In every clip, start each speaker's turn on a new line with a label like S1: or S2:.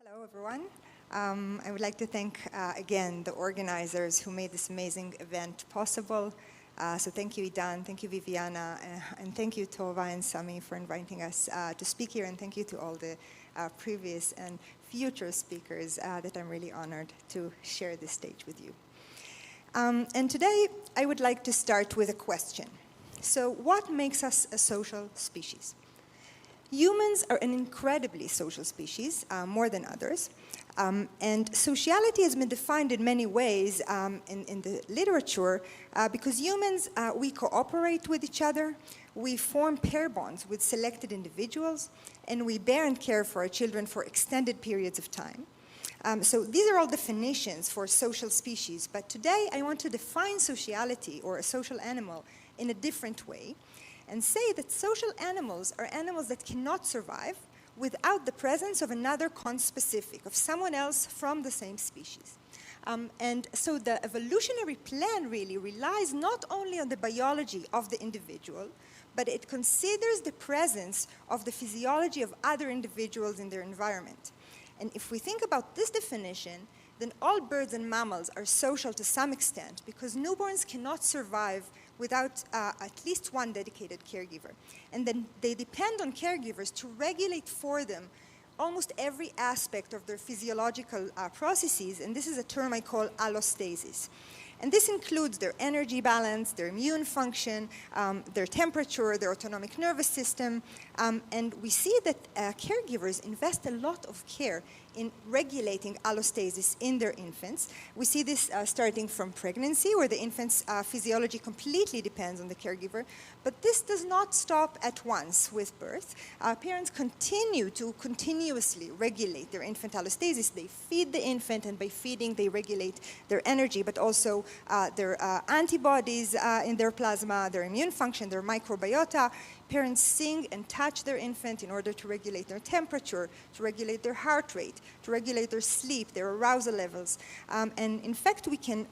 S1: Hello, everyone. I would like to thank, again, the organizers who made this amazing event possible. So thank you, Idan, thank you, Viviana, and thank you, Tova and Sami, for inviting us to speak here, and thank you to all the previous and future speakers that I'm really honored to share this stage with you. And today, I would like to start with a question. So what makes us a social species? Humans are an incredibly social species, more than others. And sociality has been defined in many ways in the literature because humans, we cooperate with each other, we form pair bonds with selected individuals, and we bear and care for our children for extended periods of time. So these are all definitions for social species, but today I want to define sociality, or a social animal, in a different way, and say that social animals are animals that cannot survive without the presence of another conspecific, of someone else from the same species. And so the evolutionary plan really relies not only on the biology of the individual, but it considers the presence of the physiology of other individuals in their environment. And if we think about this definition, then all birds and mammals are social to some extent, because newborns cannot survive without at least one dedicated caregiver. And then they depend on caregivers to regulate for them almost every aspect of their physiological processes, and this is a term I call allostasis. And this includes their energy balance, their immune function, their temperature, their autonomic nervous system. And we see that caregivers invest a lot of care in regulating allostasis in their infants. We see this starting from pregnancy, where the infant's physiology completely depends on the caregiver. But this does not stop at once with birth. Parents continue to continuously regulate their infant allostasis. They feed the infant, and by feeding, they regulate their energy, but also their antibodies in their plasma, their immune function, their microbiota. Parents sing and touch their infant in order to regulate their temperature, to regulate their heart rate, to regulate their sleep, their arousal levels. And in fact, we can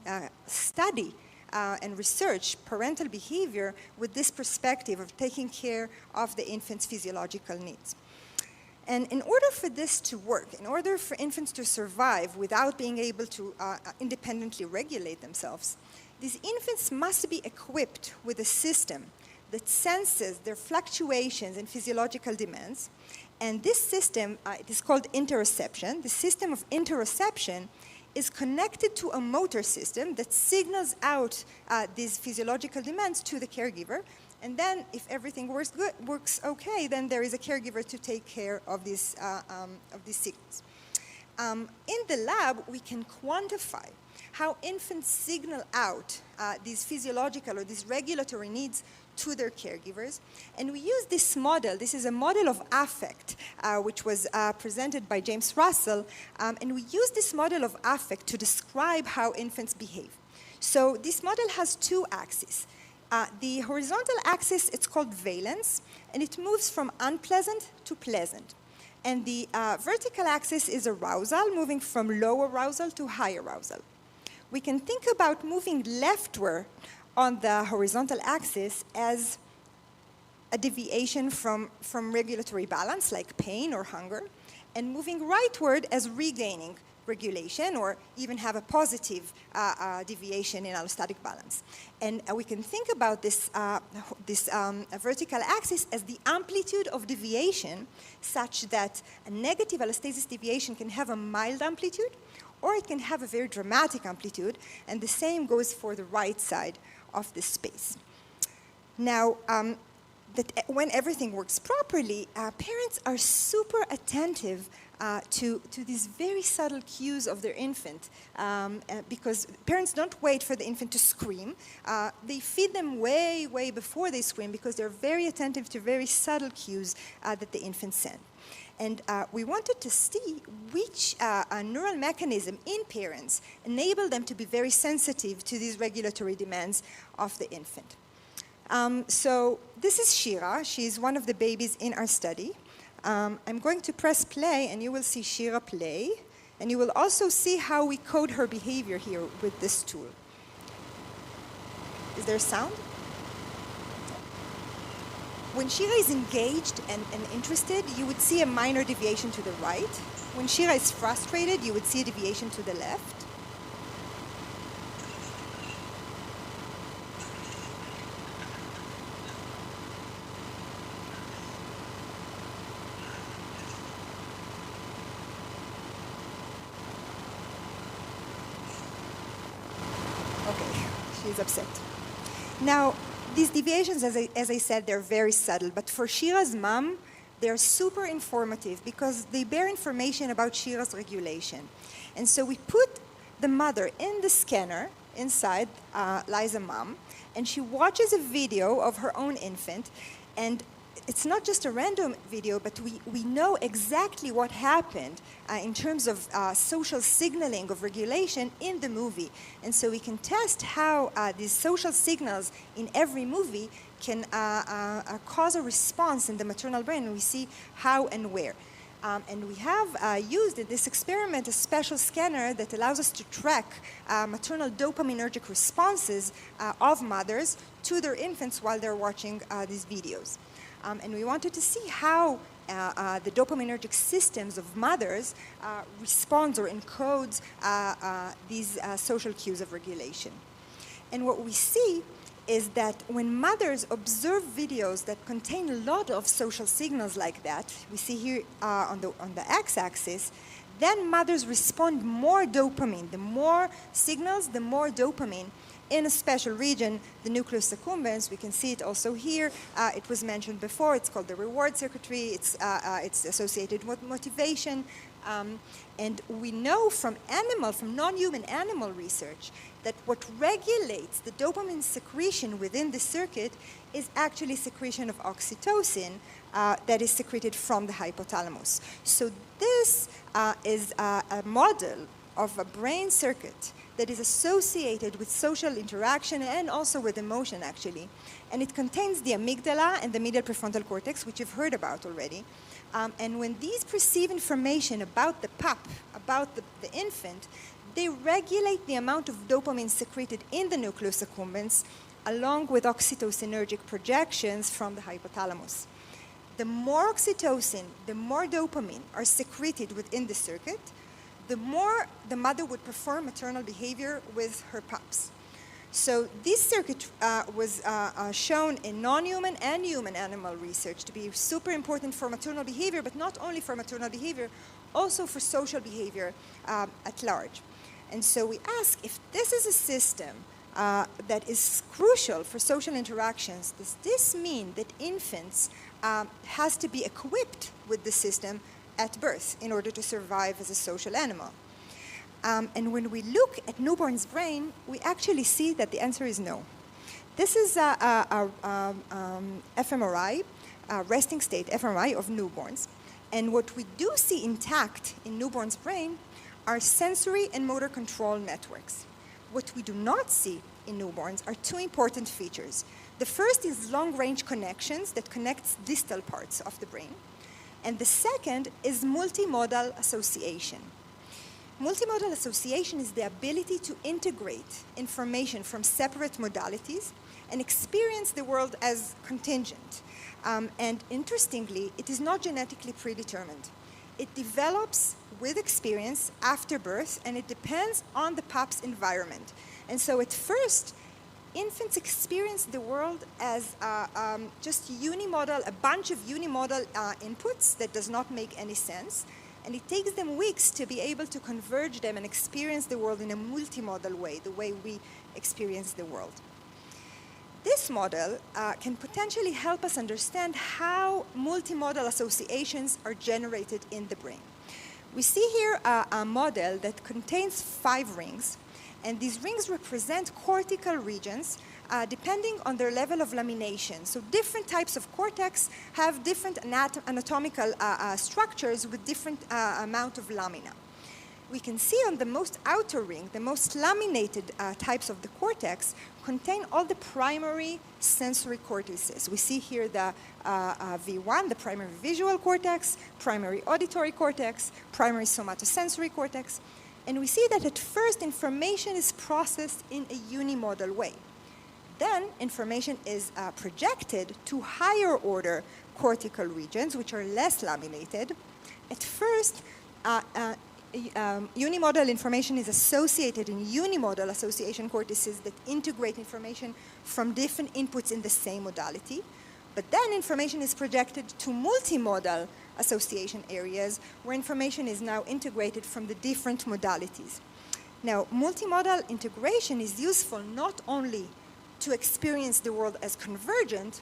S1: study and research parental behavior with this perspective of taking care of the infant's physiological needs. And in order for this to work, in order for infants to survive without being able to independently regulate themselves, these infants must be equipped with a system that senses their fluctuations in physiological demands. And this system, it is called interoception. The system of interoception is connected to a motor system that signals out these physiological demands to the caregiver. And then, if everything works okay, then there is a caregiver to take care of these signals. In the lab, we can quantify how infants signal out these physiological or these regulatory needs to their caregivers. And we use this model. This is a model of affect, which was presented by James Russell. And we use this model of affect to describe how infants behave. So this model has two axes. The horizontal axis, it's called valence, and it moves from unpleasant to pleasant. And the vertical axis is arousal, moving from low arousal to high arousal. We can think about moving leftward on the horizontal axis as a deviation from regulatory balance, like pain or hunger, and moving rightward as regaining regulation, or even have a positive deviation in allostatic balance. And we can think about this vertical axis as the amplitude of deviation, such that a negative allostasis deviation can have a mild amplitude, or it can have a very dramatic amplitude, and the same goes for the right side of the space. Now, when everything works properly, parents are super attentive to these very subtle cues of their infant, because parents don't wait for the infant to scream. They feed them way, way before they scream, because they're very attentive to very subtle cues that the infant sends. And we wanted to see which neural mechanism in parents enable them to be very sensitive to these regulatory demands of the infant. So this is Shira. She's one of the babies in our study. I'm going to press play, and you will see Shira play. And you will also see how we code her behavior here with this tool. Is there sound? When Shira is engaged and interested, you would see a minor deviation to the right. When Shira is frustrated, you would see a deviation to the left. Okay, she's upset. Now, these deviations, as I said, they're very subtle, but for Shira's mom, they're super informative because they bear information about Shira's regulation. And so we put the mother in the scanner, inside lies a mom, and she watches a video of her own infant, and it's not just a random video, but we know exactly what happened in terms of social signaling of regulation in the movie. And so we can test how these social signals in every movie can cause a response in the maternal brain, and we see how and where. And we have used in this experiment a special scanner that allows us to track maternal dopaminergic responses of mothers to their infants while they're watching these videos. And we wanted to see how the dopaminergic systems of mothers responds or encodes these social cues of regulation. And what we see is that when mothers observe videos that contain a lot of social signals like that, we see here on the x-axis, then mothers respond more dopamine. The more signals, the more dopamine in a special region, the nucleus accumbens. We can see it also here. It was mentioned before. It's called the reward circuitry. It's associated with motivation. And we know from non-human animal research, that what regulates the dopamine secretion within the circuit is actually secretion of oxytocin that is secreted from the hypothalamus. So this is a model of a brain circuit that is associated with social interaction and also with emotion, actually. And it contains the amygdala and the medial prefrontal cortex, which you've heard about already. And when these perceive information about the pup, about the infant, they regulate the amount of dopamine secreted in the nucleus accumbens, along with oxytocinergic projections from the hypothalamus. The more oxytocin, the more dopamine are secreted within the circuit, the more the mother would perform maternal behavior with her pups. So this circuit was shown in non-human and human animal research to be super important for maternal behavior, but not only for maternal behavior, also for social behavior at large. And so we ask, if this is a system that is crucial for social interactions, does this mean that infants has to be equipped with the system at birth in order to survive as a social animal? And when we look at newborn's brain, we actually see that the answer is no. This is a fMRI, resting state fMRI of newborns. And what we do see intact in newborn's brain are sensory and motor control networks. What we do not see in newborns are two important features. The first is long-range connections that connects distal parts of the brain. And the second is multi-modal association. Multi-modal association is the ability to integrate information from separate modalities and experience the world as contingent. And interestingly, it is not genetically predetermined. It develops with experience after birth, and it depends on the pup's environment. And so at first, infants experience the world as just unimodal, a bunch of unimodal inputs that does not make any sense. And it takes them weeks to be able to converge them and experience the world in a multimodal way, the way we experience the world. This model can potentially help us understand how multimodal associations are generated in the brain. We see here a model that contains 5 rings, and these rings represent cortical regions depending on their level of lamination. So different types of cortex have different anatomical structures with different amount of lamina. We can see on the most outer ring, the most laminated types of the cortex contain all the primary sensory cortices. We see here the V1, the primary visual cortex, primary auditory cortex, primary somatosensory cortex. And we see that at first information is processed in a unimodal way. Then information is projected to higher order cortical regions, which are less laminated. At first, unimodal information is associated in unimodal association cortices that integrate information from different inputs in the same modality. But then information is projected to multimodal association areas where information is now integrated from the different modalities. Now, multimodal integration is useful not only to experience the world as convergent,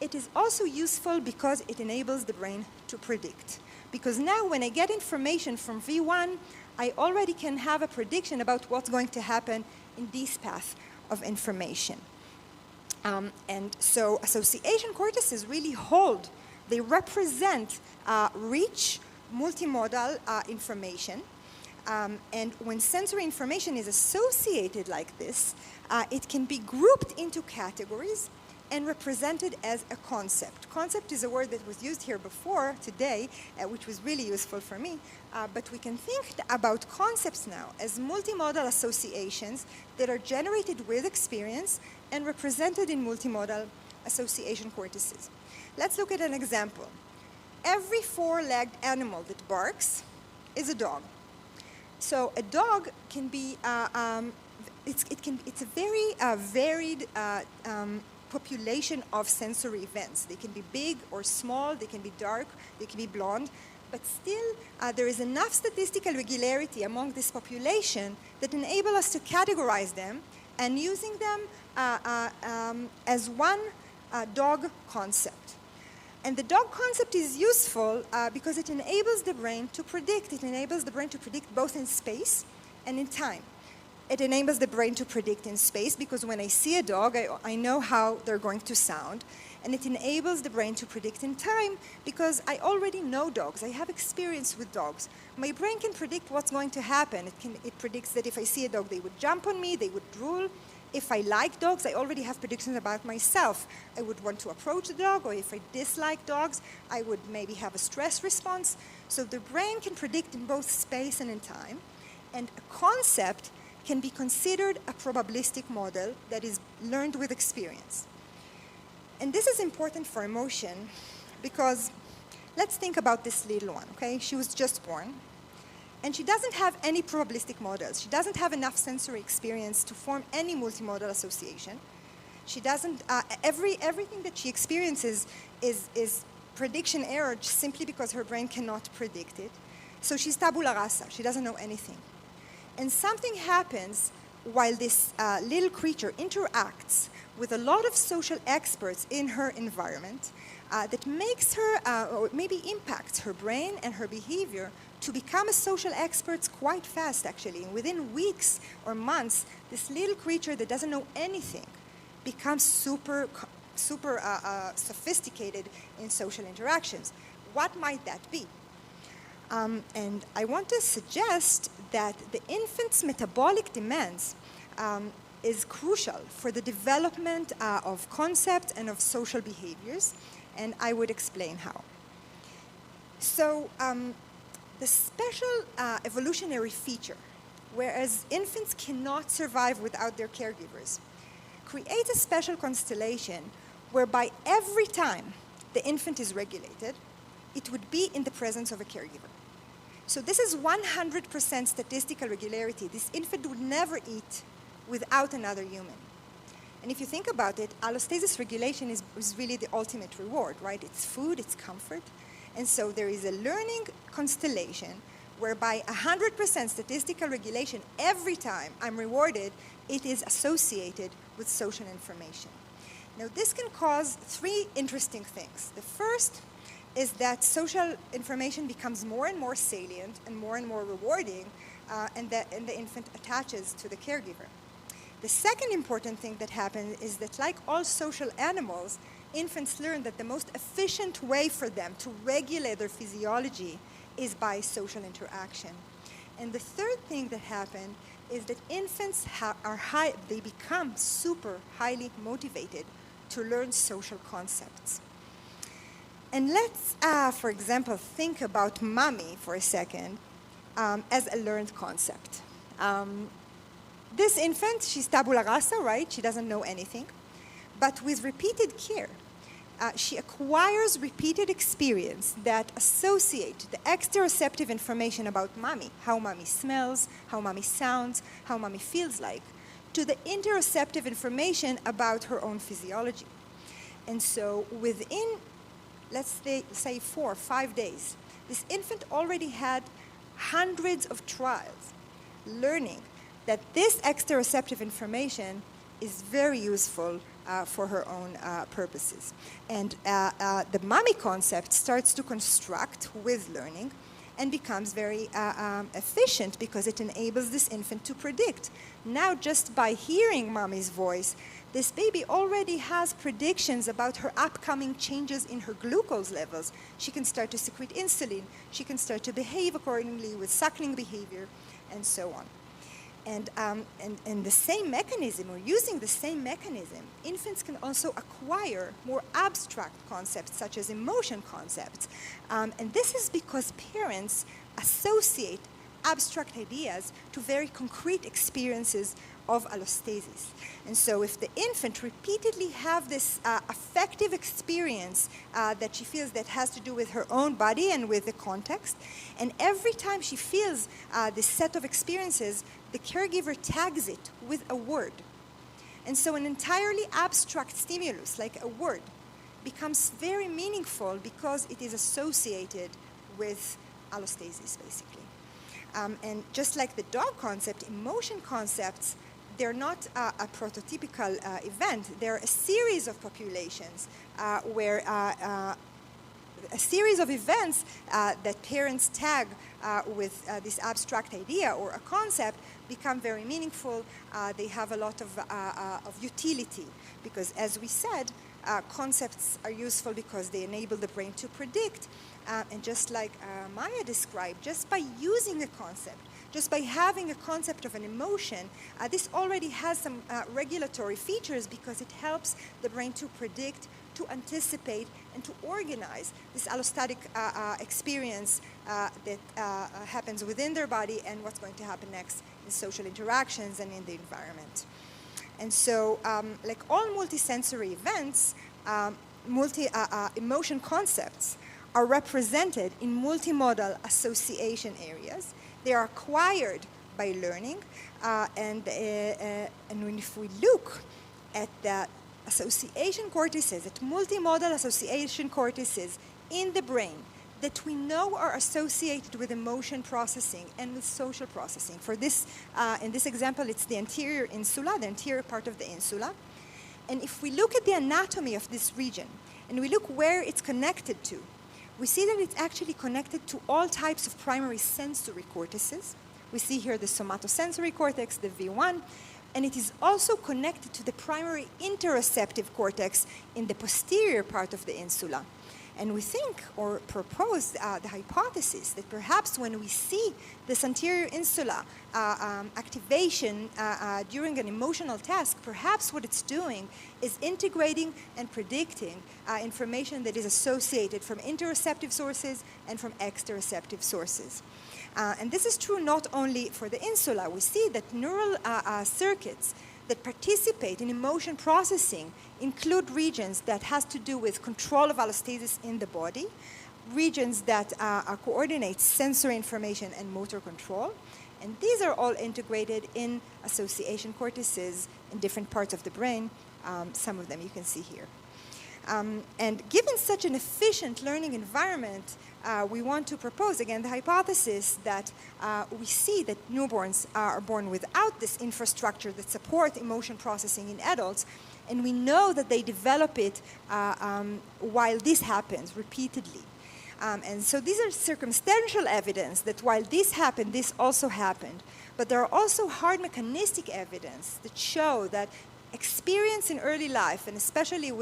S1: it is also useful because it enables the brain to predict. Because now when I get information from V1, I already can have a prediction about what's going to happen in this path of information. And so association cortices really hold, they represent rich multimodal information. And when sensory information is associated like this, it can be grouped into categories and represented as a concept. Concept is a word that was used here before today, which was really useful for me. But we can think about concepts now as multimodal associations that are generated with experience and represented in multimodal association cortices. Let's look at an example. Every four-legged animal that barks is a dog. So a dog can be, it's a very varied population of sensory events. They can be big or small, they can be dark, they can be blonde, but still there is enough statistical regularity among this population that enable us to categorize them and using them as one dog concept. And the dog concept is useful because it enables the brain to predict. It enables the brain to predict both in space and in time. It enables the brain to predict in space because when I see a dog, I know how they're going to sound. And it enables the brain to predict in time because I already know dogs. I have experience with dogs. My brain can predict what's going to happen. It predicts that if I see a dog, they would jump on me, they would drool. If I like dogs, I already have predictions about myself. I would want to approach the dog, or if I dislike dogs, I would maybe have a stress response. So the brain can predict in both space and in time. And a concept can be considered a probabilistic model that is learned with experience. And this is important for emotion because let's think about this little one, okay? She was just born. And she doesn't have any probabilistic models. She doesn't have enough sensory experience to form any multimodal association. She doesn't, everything that she experiences is prediction error simply because her brain cannot predict it. So she's tabula rasa. She doesn't know anything. And something happens while this little creature interacts with a lot of social experts in her environment that makes her, or maybe impacts her brain and her behavior to become a social expert quite fast, actually. Within weeks or months, this little creature that doesn't know anything becomes super sophisticated in social interactions. What might that be? And I want to suggest that the infant's metabolic demands is crucial for the development of concepts and of social behaviors, and I would explain how. So the special evolutionary feature, whereas infants cannot survive without their caregivers, creates a special constellation whereby every time the infant is regulated, it would be in the presence of a caregiver. So this is 100% statistical regularity. This infant would never eat without another human. And if you think about it, allostasis regulation is really the ultimate reward, right? It's food, it's comfort. And so there is a learning constellation whereby 100% statistical regulation every time I'm rewarded, it is associated with social information. Now this can cause three interesting things. The first is that social information becomes more and more salient and more rewarding, and the infant attaches to the caregiver. The second important thing that happens is that, like all social animals, infants learn that the most efficient way for them to regulate their physiology is by social interaction. And the third thing that happens is that infants they become super highly motivated to learn social concepts. And let's, for example, think about mommy for a second as a learned concept. This infant, she's tabula rasa, right? She doesn't know anything. But with repeated care, she acquires repeated experience that associate the exteroceptive information about mommy, how mommy smells, how mommy sounds, how mommy feels like, to the interoceptive information about her own physiology. And so within, let's say 4 or 5 days, this infant already had hundreds of trials learning that this exteroceptive information is very useful for her own purposes. And the mommy concept starts to construct with learning and becomes very efficient because it enables this infant to predict. Now, just by hearing mommy's voice, this baby already has predictions about her upcoming changes in her glucose levels. She can start to secrete insulin. She can start to behave accordingly with suckling behavior, and so on. And the same mechanism, or using the same mechanism, infants can also acquire more abstract concepts, such as emotion concepts. And this is because parents associate abstract ideas to very concrete experiences of allostasis. And so if the infant repeatedly have this affective experience that she feels that has to do with her own body and with the context, and every time she feels this set of experiences, the caregiver tags it with a word. And so an entirely abstract stimulus, like a word, becomes very meaningful because it is associated with allostasis, basically. And just like the dog concept, emotion concepts, they're not a prototypical event. They're a series of populations where a series of events that parents tag with this abstract idea or a concept become very meaningful. They have a lot of utility because, as we said, concepts are useful because they enable the brain to predict. And just like Maya described, just by using a concept, just by having a concept of an emotion, this already has some regulatory features because it helps the brain to predict, to anticipate, and to organize this allostatic experience that happens within their body and what's going to happen next in social interactions and in the environment. And so, like all multisensory events, emotion concepts are represented in multimodal association areas. They are acquired by learning, and if we look at the association cortices, at multimodal association cortices in the brain that we know are associated with emotion processing and with social processing. For this, in this example, it's the anterior insula, the anterior part of the insula. And if we look at the anatomy of this region, and we look where it's connected to, we see that it's actually connected to all types of primary sensory cortices. We see here the somatosensory cortex, the V1, and it is also connected to the primary interoceptive cortex in the posterior part of the insula. And we think or propose the hypothesis that perhaps when we see this anterior insula activation during an emotional task, perhaps what it's doing is integrating and predicting information that is associated from interoceptive sources and from exteroceptive sources. And this is true not only for the insula. We see that neural circuits that participate in emotion processing include regions that has to do with control of allostasis in the body, regions that coordinate sensory information and motor control, and these are all integrated in association cortices in different parts of the brain. Some of them you can see here. And given such an efficient learning environment, we want to propose, again, the hypothesis that we see that newborns are born without this infrastructure that supports emotion processing in adults, and we know that they develop it while this happens repeatedly. And so these are circumstantial evidence that while this happened, this also happened. But there are also hard mechanistic evidence that show that experience in early life, and especially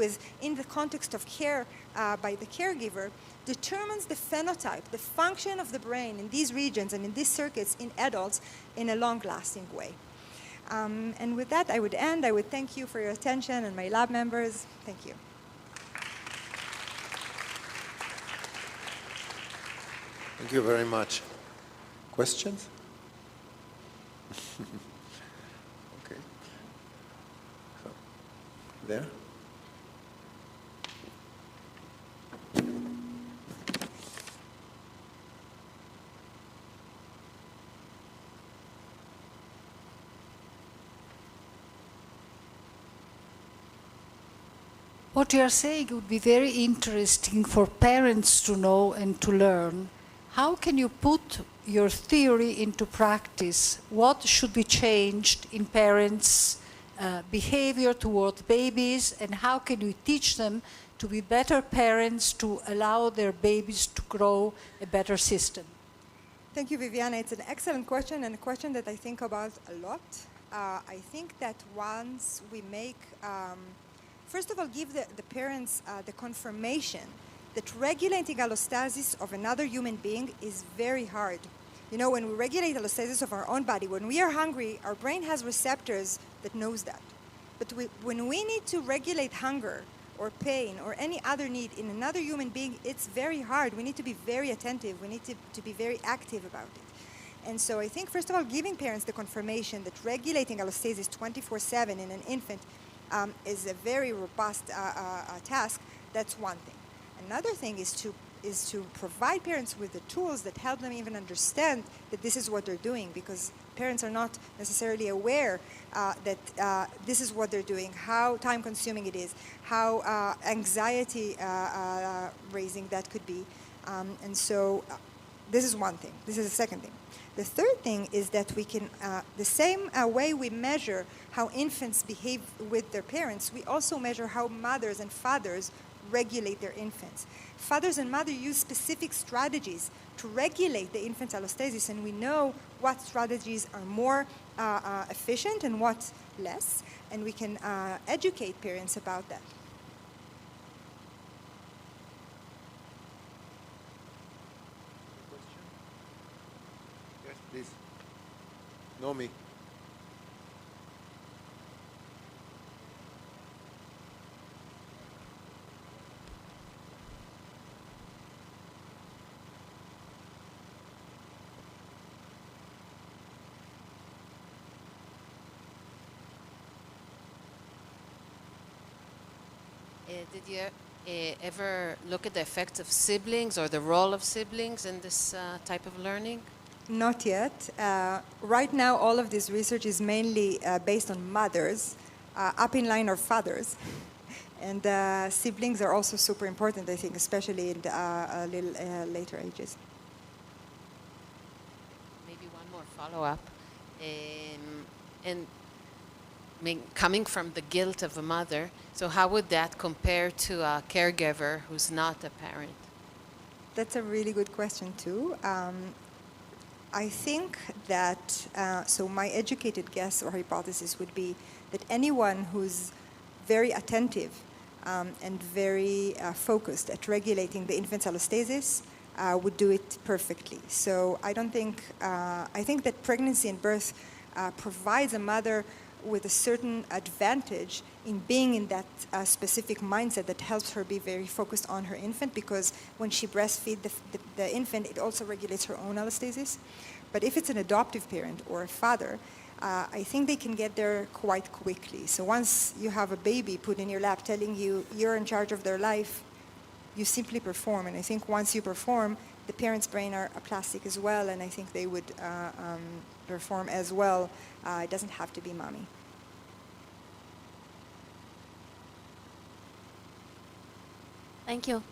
S1: in the context of care by the caregiver, determines the phenotype, the function of the brain in these regions and in these circuits in adults in a long-lasting way. And with that, I would end. I would thank you for your attention and my lab members. Thank you.
S2: Thank you very much. Questions? Okay. So, there.
S3: What you are saying would be very interesting for parents to know and to learn. How can you put your theory into practice? What should be changed in parents' behavior toward babies, and how can you teach them to be better parents to allow their babies to grow a better system?
S1: Thank you, Viviana. It's an excellent question, and a question that I think about a lot. I think that once we make, first of all, give the parents the confirmation that regulating allostasis of another human being is very hard. You know, when we regulate allostasis of our own body, when we are hungry, our brain has receptors that knows that. But when we need to regulate hunger or pain or any other need in another human being, it's very hard. We need to be very attentive. We need to be very active about it. And so I think, first of all, giving parents the confirmation that regulating allostasis 24/7 in an infant is a very robust task, that's one thing. Another thing is to provide parents with the tools that help them even understand that this is what they're doing, because parents are not necessarily aware that this is what they're doing, how time-consuming it is, how anxiety raising that could be. And so this is one thing. This is the second thing. The third thing is that we can, the same way we measure how infants behave with their parents, we also measure how mothers and fathers regulate their infants. Fathers and mothers use specific strategies to regulate the infant's allostasis, and we know what strategies are more efficient and what less, and we can educate parents about that.
S2: Yes, please. Nomi.
S4: Did you ever look at the effects of siblings or the role of siblings in this type of learning?
S1: Not yet. Right now, all of this research is mainly based on mothers. Up in line are fathers. And siblings are also super important, I think, especially in the, a little later ages.
S4: Maybe one more follow-up. And coming from the guilt of a mother, so how would that compare to a caregiver who's not a parent?
S1: That's a really good question, too. I think that, so my educated guess or hypothesis would be that anyone who's very attentive and very focused at regulating the infant's allostasis would do it perfectly. So I don't think, I think that pregnancy and birth provides a mother with a certain advantage in being in that specific mindset that helps her be very focused on her infant, because when she breastfeeds the infant, it also regulates her own allostasis. But if it's an adoptive parent or a father, I think they can get there quite quickly. So once you have a baby put in your lap telling you you're in charge of their life, you simply perform. And I think once you perform, the parents' brain are plastic as well, and I think they would perform as well. It doesn't have to be mommy.
S5: Thank you.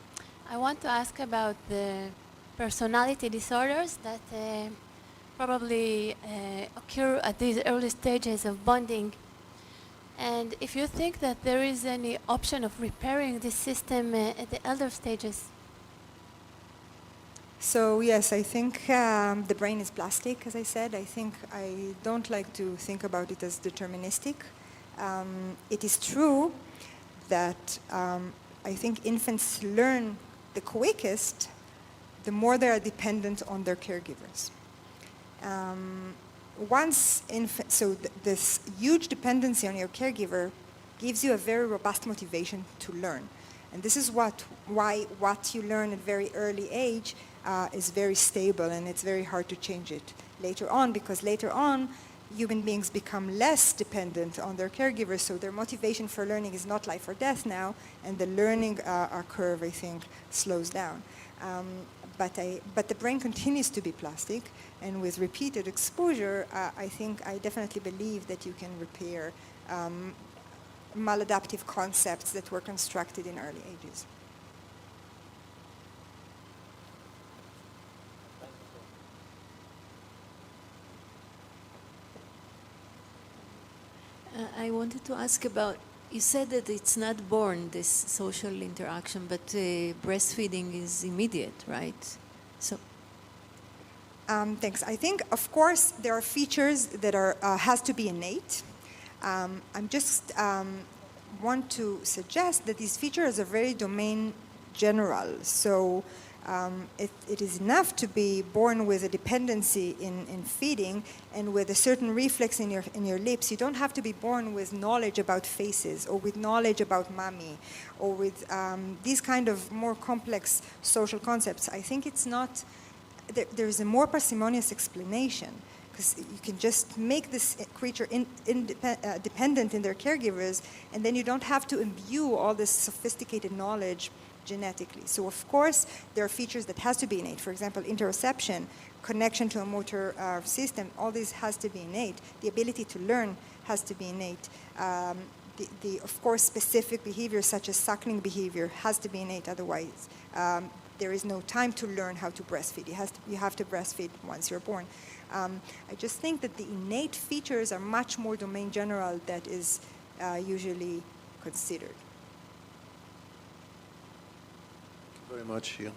S5: I want to ask about the personality disorders that probably occur at these early stages of bonding. And if you think that there is any option of repairing this system at the elder stages.
S1: So yes, I think the brain is plastic, as I said. I don't like to think about it as deterministic. It is true that I think infants learn the quickest the more they are dependent on their caregivers. This huge dependency on your caregiver gives you a very robust motivation to learn. And this is why what you learn at very early age is very stable, and it's very hard to change it later on, because later on human beings become less dependent on their caregivers, so their motivation for learning is not life or death now, and the learning curve, I think, slows down. But the brain continues to be plastic, and with repeated exposure, I definitely believe that you can repair maladaptive concepts that were constructed in early ages.
S6: I wanted to ask about, you said that it's not born, this social interaction, but breastfeeding is immediate, right? So,
S1: Thanks. I think, of course, there are features that are has to be innate. I'm just want to suggest that these features are very domain general. So it is enough to be born with a dependency in feeding and with a certain reflex in your lips. You don't have to be born with knowledge about faces or with knowledge about mommy or with these kind of more complex social concepts. I think it's not, there's a more parsimonious explanation, because you can just make this creature dependent in their caregivers, and then you don't have to imbue all this sophisticated knowledge genetically. So of course, there are features that has to be innate. For example, interoception, connection to a motor system, all this has to be innate. The ability to learn has to be innate. Of course, specific behaviors such as suckling behavior has to be innate, otherwise there is no time to learn how to breastfeed. You have to breastfeed once you're born. I just think that the innate features are much more domain general that is usually considered.
S2: Thank you very much, Shir.